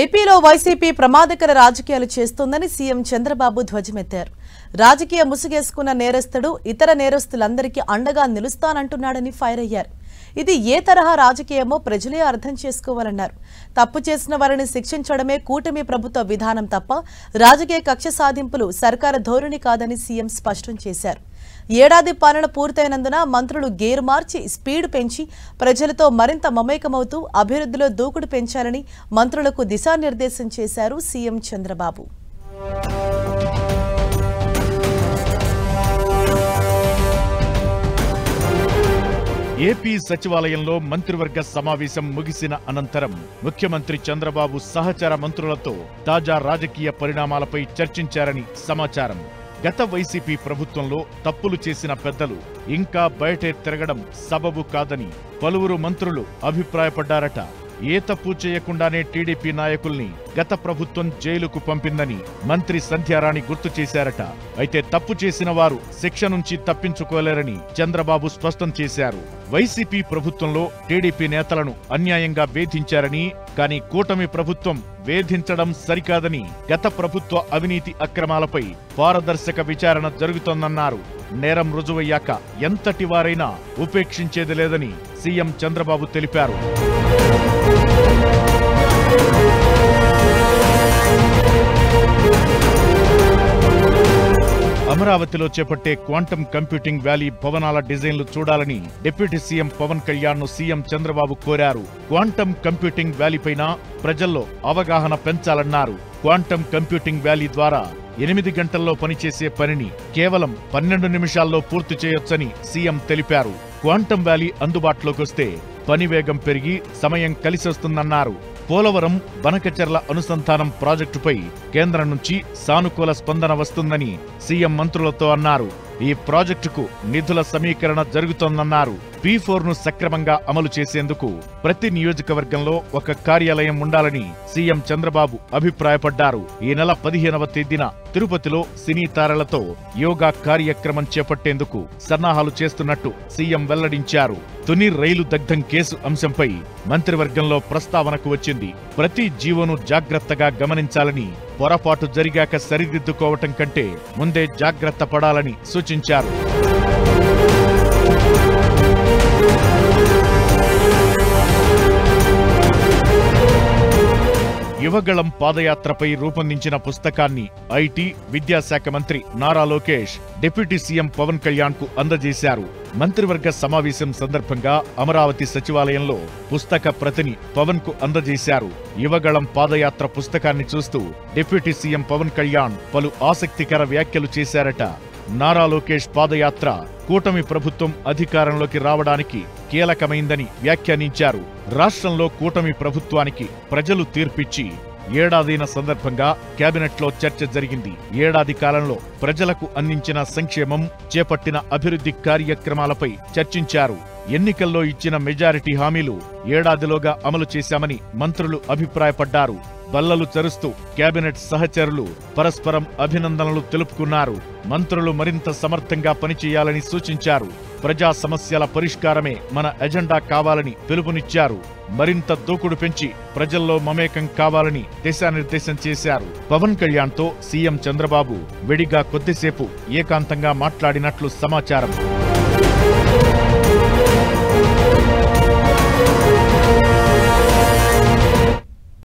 ఏపీలో వైసీపీ ప్రమాదకర రాజకీయాలు చేస్తోందని సీఎం చంద్రబాబు ధ్వజమెత్తారు. రాజకీయ ముసుగేసుకున్న నేరస్తుడు ఇతర నేరస్తులందరికీ అండగా నిలుస్తానంటున్నాడని ఫైర్ అయ్యారు. ఇది ఏ తరహా రాజకీయమో ప్రజలే అర్థం చేసుకోవాలన్నారు. తప్పు చేసిన వారిని శిక్షించడమే కూటమి ప్రభుత్వ విధానం తప్ప రాజకీయ కక్ష సాధింపులు సర్కారు ధోరణి కాదని సీఎం స్పష్టం చేశారు. ఏడాది పాలన పూర్తయినందున మంత్రులు గేరు మార్చి స్పీడ్ పెంచి ప్రజలతో మరింత మమేకమవుతూ అభివృద్ధిలో దూకుడు పెంచాలని మంత్రులకు దిశానిర్దేశం చేశారు సీఎం చంద్రబాబు. ఏపీ సచివాలయంలో మంత్రివర్గ సమావేశం ముగిసిన అనంతరం ముఖ్యమంత్రి చంద్రబాబు సహచర మంత్రులతో తాజా రాజకీయ పరిణామాలపై చర్చించారని సమాచారం. గత వైసీపీ ప్రభుత్వంలో తప్పులు చేసిన పెద్దలు ఇంకా బయటే తిరగడం సబబు కాదని పలువురు మంత్రులు అభిప్రాయపడ్డారట. ఏ తప్పు చేయకుండానే టీడీపీ నాయకుల్ని గత ప్రభుత్వం జైలుకు పంపిందని మంత్రి సంధ్యారాణి గుర్తు చేశారట. అయితే తప్పు చేసిన వారు శిక్ష నుంచి తప్పించుకోలేరని చంద్రబాబు స్పష్టం చేశారు. వైసీపీ ప్రభుత్వంలో టీడీపీ నేతలను అన్యాయంగా వేధించారని, కానీ కూటమి ప్రభుత్వం వేధించడం సరికాదని, గత ప్రభుత్వ అవినీతి అక్రమాలపై పారదర్శక విచారణ జరుగుతోందన్నారు. నేరం రుజువయ్యాక ఎంతటి వారైనా ఉపేక్షించేది లేదని సీఎం చంద్రబాబు తెలిపారు. అమరావతిలో చేపట్టే క్వాంటమ్ కంప్యూటింగ్ వ్యాలీ భవనాల డిజైన్లు చూడాలని డిప్యూటీ సీఎం పవన్ కళ్యాణ్ ను సీఎం చంద్రబాబు కోరారు. క్వాంటమ్ కంప్యూటింగ్ వ్యాలీపైన ప్రజల్లో అవగాహన పెంచాలన్నారు. క్వాంటమ్ కంప్యూటింగ్ వ్యాలీ ద్వారా 8 గంటల్లో పనిచేసే పనిని కేవలం 12 నిమిషాల్లో పూర్తి చేయొచ్చని సీఎం తెలిపారు. క్వాంటమ్ వ్యాలీ అందుబాటులోకొస్తే పని వేగం పెరిగి సమయం కలిసొస్తుందన్నారు. పోలవరం బనకచెర్ల అనుసంధానం ప్రాజెక్టుపై కేంద్రం నుంచి సానుకూల స్పందన వస్తుందని సీఎం మంత్రులతో అన్నారు. ఈ ప్రాజెక్టుకు నిధుల సమీకరణ జరుగుతోందన్నారు. P4ను సక్రమంగా అమలు చేసేందుకు ప్రతి నియోజకవర్గంలో ఒక కార్యాలయం ఉండాలని సీఎం చంద్రబాబు అభిప్రాయపడ్డారు. ఈ నెల 15వ తేదీన తిరుపతిలో సినీ తారలతో యోగా కార్యక్రమం చేపట్టేందుకు సన్నాహాలు చేస్తున్నట్టు సీఎం వెల్లడించారు. తుని రైలు దగ్ధం కేసు అంశంపై మంత్రివర్గంలో ప్రస్తావనకు వచ్చింది. ప్రతి జీవోను జాగ్రత్తగా గమనించాలని, పొరపాటు జరిగాక సరిదిద్దుకోవటం కంటే ముందే జాగ్రత్త పడాలని సూచించారు. యువగళం పాదయాత్రపై రూపొందించిన పుస్తకాన్ని ఐటీ, విద్యాశాఖ మంత్రి నారా లోకేష్ డిప్యూటీ సీఎం పవన్ కళ్యాణ్ కు అందజేశారు. మంత్రివర్గ సమావేశం సందర్భంగా అమరావతి సచివాలయంలో పుస్తక ప్రతిని పవన్ కు అందజేశారు. యువగళం పాదయాత్ర పుస్తకాన్ని చూస్తూ డిప్యూటీ సీఎం పవన్ కళ్యాణ్ పలు ఆసక్తికర వ్యాఖ్యలు చేశారట. నారా లోకేష్ పాదయాత్ర కూటమి ప్రభుత్వం అధికారంలోకి రావడానికి కీలకమైందని వ్యాఖ్యానించారు. రాష్ట్రంలో కూటమి ప్రభుత్వానికి ప్రజలు తీర్పిచ్చి ఏడాదిన సందర్భంగా కేబినెట్లో చర్చ జరిగింది. ఏడాది కాలంలో ప్రజలకు అందించిన సంక్షేమం, చేపట్టిన అభివృద్ధి కార్యక్రమాలపై చర్చించారు. ఎన్నికల్లో ఇచ్చిన మెజారిటీ హామీలు ఏడాదిలోగా అమలు చేశామని మంత్రులు అభిప్రాయపడ్డారు. బల్లలు చరుస్తూ కేబినెట్ సహచరులు పరస్పరం అభినందనలు తెలుపుకున్నారు. మంత్రులు మరింత సమర్థంగా పనిచేయాలని సూచించారు. ప్రజా సమస్యల పరిష్కారమే మన ఎజెండా కావాలని పిలుపునిచ్చారు. మరింత దూకుడు పెంచి ప్రజల్లో మమేకం కావాలని దిశానిర్దేశం చేశారు. పవన్ కళ్యాణ్తో సీఎం చంద్రబాబు విడిగా కొద్దిసేపు ఏకాంతంగా మాట్లాడినట్లు సమాచారం.